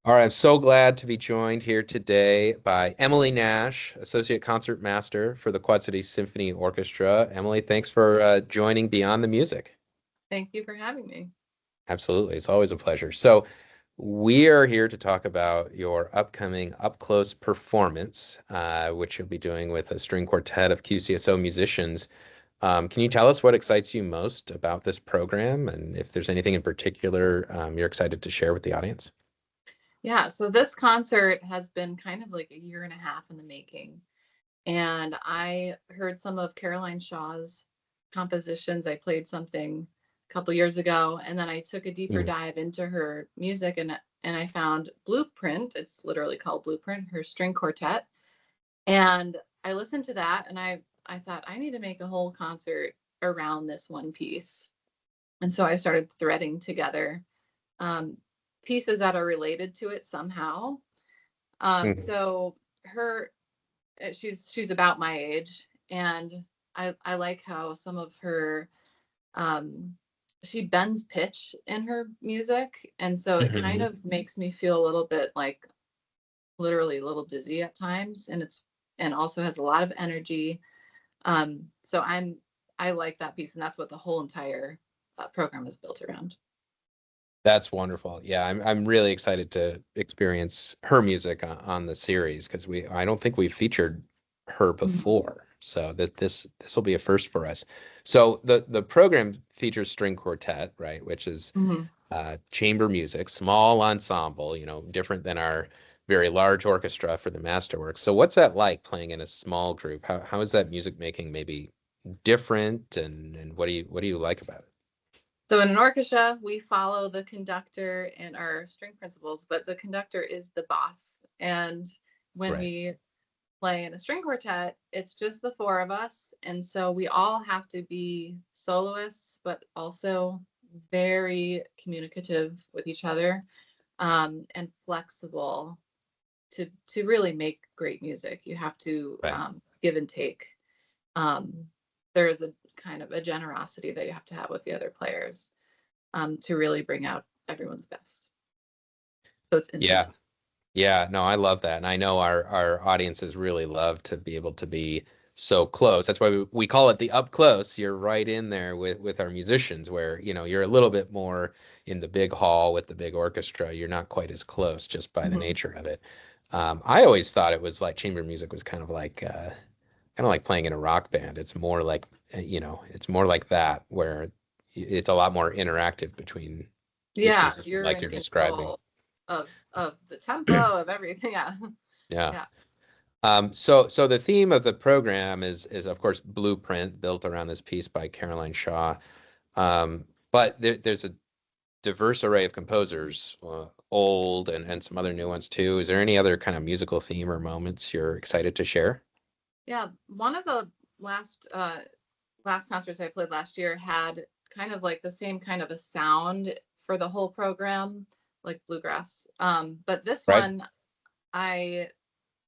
All right, I'm so glad to be joined here today by Emily Nash, Associate Concertmaster for the Quad Cities Symphony Orchestra. Emily, thanks for joining Beyond the Music. Thank you for having me. Absolutely, it's always a pleasure. So, we are here to talk about your upcoming up close performance, which you'll be doing with a string quartet of QCSO musicians. Can you tell us what excites you most about this program, and if there's anything in particular you're excited to share with the audience? Yeah, so this concert has been kind of like a year and a half in the making. And I heard some of Caroline Shaw's compositions. I played something a couple years ago, and then I took a deeper Mm. dive into her music and I found Blueprint. It's literally called Blueprint, her string quartet. And I listened to that and I thought I need to make a whole concert around this one piece. And so I started threading together um, pieces that are related to it somehow. Mhm. So her, she's about my age, and I like how some of her, um, she bends pitch in her music, and so it kind Mhm. of makes me feel a little bit like literally a little dizzy at times, and also has a lot of energy. So I like that piece, and that's what the whole entire program is built around. That's wonderful. Yeah, I'm really excited to experience her music on the series because I don't think we've featured her Mhm. before. So this will be a first for us. So the program features string quartet, right, which is Mhm. chamber music, small ensemble, different than our very large orchestra for the masterworks. So what's that like playing in a small group? How is that music making maybe different and what do you like about it? So in an orchestra, we follow the conductor and our string principals, but the conductor is the boss. And when Right. we play in a string quartet, it's just the four of us. And so we all have to be soloists, but also very communicative with each other, and flexible to really make great music. You have to Right. give and take. Um, there is a kind of a generosity that you have to have with the other players, to really bring out everyone's best. So it's Yeah. intimate. Yeah, no, I love that. And I know our audiences really love to be able to be so close. That's why we call it the up close. You're right in there with our musicians where, you're a little bit more in the big hall with the big orchestra. You're not quite as close just by the Mhm. nature of it. I always thought it was like chamber music was kind of like playing in a rock band. It's more like, it's more like that where it's a lot more interactive between each Yeah, musician you're like in you're describing. control of the tempo of everything. Yeah, Yeah. yeah. So the theme of the program is of course Blueprint, built around this piece by Caroline Shaw. But there's a diverse array of composers, old and some other new ones too. Is there any other kind of musical theme or moments you're excited to share? Yeah, one of the last last concerts I played last year had kind of like the same kind of a sound for the whole program, like bluegrass. But this Right. one, I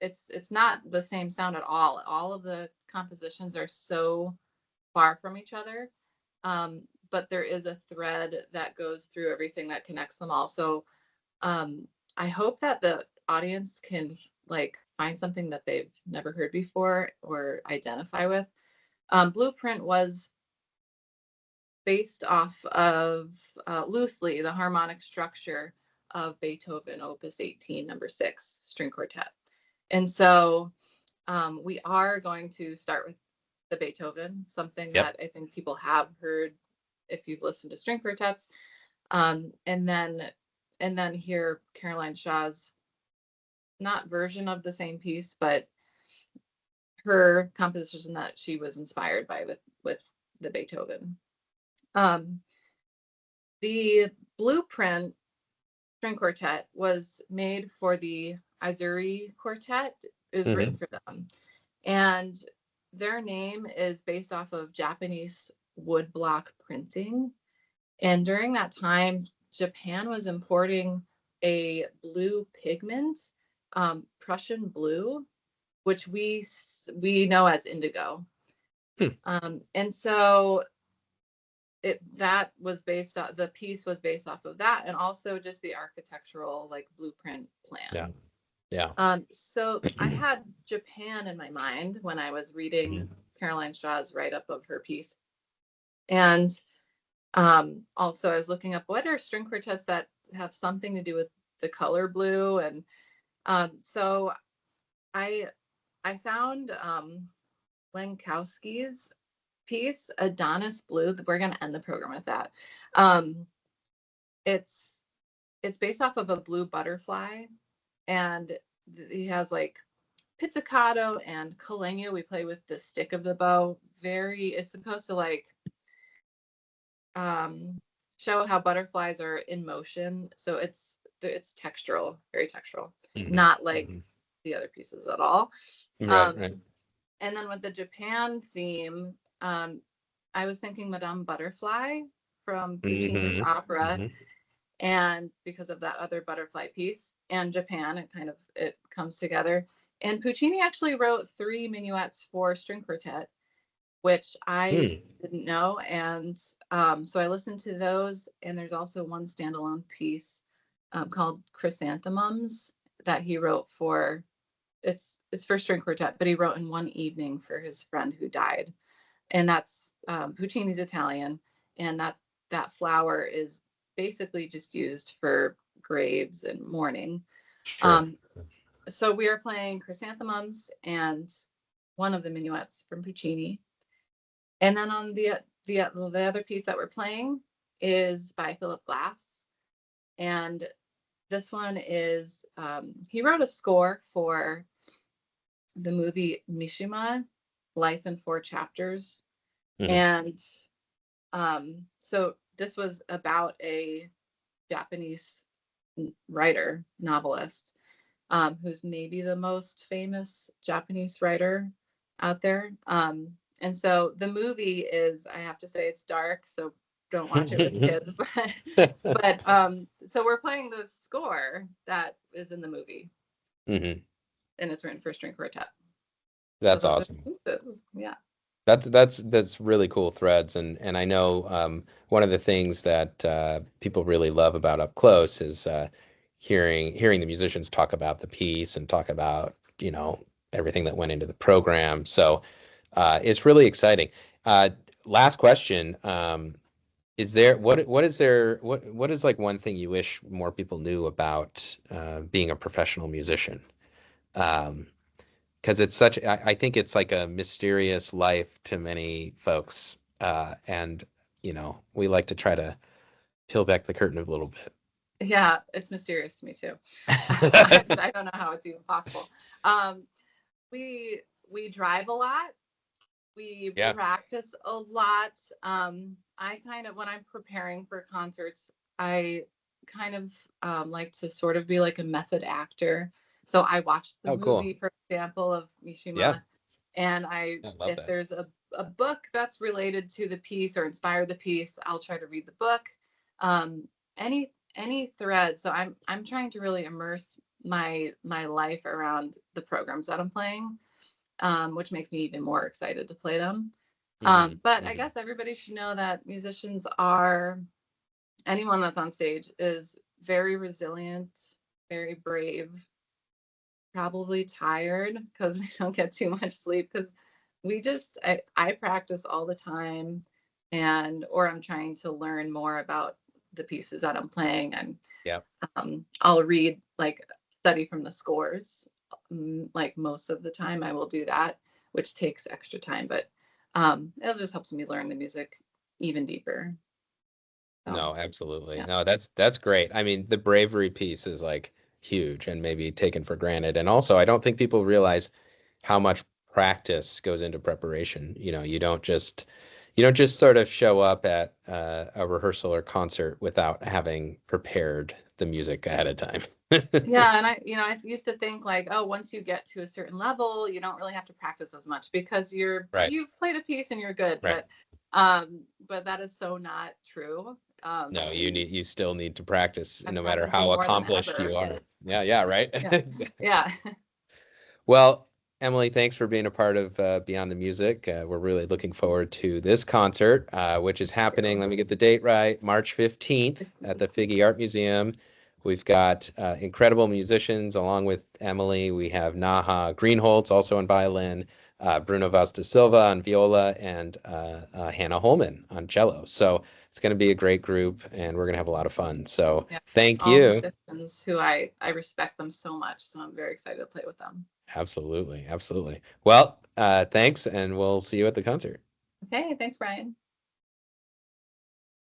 it's not the same sound at all. All of the compositions are so far from each other. But there is a thread that goes through everything that connects them all. So um, I hope that the audience can like find something that they've never heard before or identify with. Blueprint was based off of, loosely, the harmonic structure of Beethoven Opus 18, number 6, string quartet. And so we are going to start with the Beethoven, something Yep. that I think people have heard if you've listened to string quartets, and then hear Caroline Shaw's not version of the same piece, but her composition that she was inspired by with the Beethoven. Um, the Blueprint string quartet was made for the Izuri Quartet. It was written Hmm. for them, and their name is based off of Japanese woodblock printing. And during that time, Japan was importing a blue pigment, Prussian blue, which we know as indigo. Hmm. And so that was based on, the piece was based off of that, and also just the architectural like blueprint plan. Yeah. So I had Japan in my mind when I was reading Caroline Shaw's write-up of her piece. And also I was looking up what are string quartets that have something to do with the color blue. And so I found Lenczowski's piece, Adonis Blue. We're going to end the program with that. It's based off of a blue butterfly, and he has like pizzicato and collegno. We play with the stick of the bow. It's supposed to like show how butterflies are in motion. So it's textural, very textural, not like the other pieces at all. Right. And then with the Japan theme, I was thinking Madame Butterfly from Puccini's opera, and because of that other butterfly piece, and Japan, it comes together. And Puccini actually wrote 3 minuets for string quartet, which I didn't know. And so I listened to those, and there's also one standalone piece called Chrysanthemums that he wrote for, it's for string quartet, but he wrote in one evening for his friend who died. And that's Puccini's Italian, and that flower is basically just used for graves and mourning. Sure. So we are playing Chrysanthemums and one of the minuets from Puccini. And then on the other piece that we're playing is by Philip Glass. And this one is, he wrote a score for the movie Mishima, Life in 4 Chapters. And so this was about a Japanese writer, novelist, who's maybe the most famous Japanese writer out there. And so the movie is, I have to say, it's dark, so don't watch it with kids. But so we're playing the score that is in the movie, and it's written for string quartet. That's awesome. Yeah. That's really cool threads, and I know one of the things that people really love about Up Close is hearing the musicians talk about the piece and talk about everything that went into the program. So it's really exciting. Last question: is there what is like one thing you wish more people knew about being a professional musician? Because it's I think it's like a mysterious life to many folks, and we like to try to peel back the curtain a little bit. Yeah, it's mysterious to me too. I don't know how it's even possible. We drive a lot. We practice a lot. I kind of, when I'm preparing for concerts, I kind of like to sort of be like a method actor. So I watched the movie, for example, of Mishima, and if there's a book that's related to the piece or inspired the piece, I'll try to read the book. Any thread. So I'm trying to really immerse my life around the programs that I'm playing, which makes me even more excited to play them. But I guess everybody should know that anyone that's on stage is very resilient, very brave, probably tired because we don't get too much sleep, because I practice all the time, or I'm trying to learn more about the pieces that I'm playing. I'll read, like, study from the scores. Like most of the time I will do that, which takes extra time, but it just helps me learn the music even deeper. No, absolutely. No, that's great. I mean, the bravery piece is like huge and maybe taken for granted. And also, I don't think people realize how much practice goes into preparation. You don't just sort of show up at a rehearsal or concert without having prepared the music ahead of time. Yeah, and I used to think like, oh, once you get to a certain level, you don't really have to practice as much because you've played a piece and you're good. Right. But that is so not true. No, you still need to practice no matter how accomplished you are. Yeah, right. Yeah. Well, Emily, thanks for being a part of Beyond the Music. We're really looking forward to this concert, which is happening, let me get the date right, March 15th at the Figge Art Museum. We've got incredible musicians along with Emily. We have Naha Greenholtz, also on violin, Bruno Vaz da Silva on viola, and Hannah Holman on cello. So it's going to be a great group, and we're going to have a lot of fun. So Yeah, thank all you. musicians who I respect them so much, so I'm very excited to play with them. Absolutely. Absolutely. Well, thanks, and we'll see you at the concert. Okay, thanks, Brian.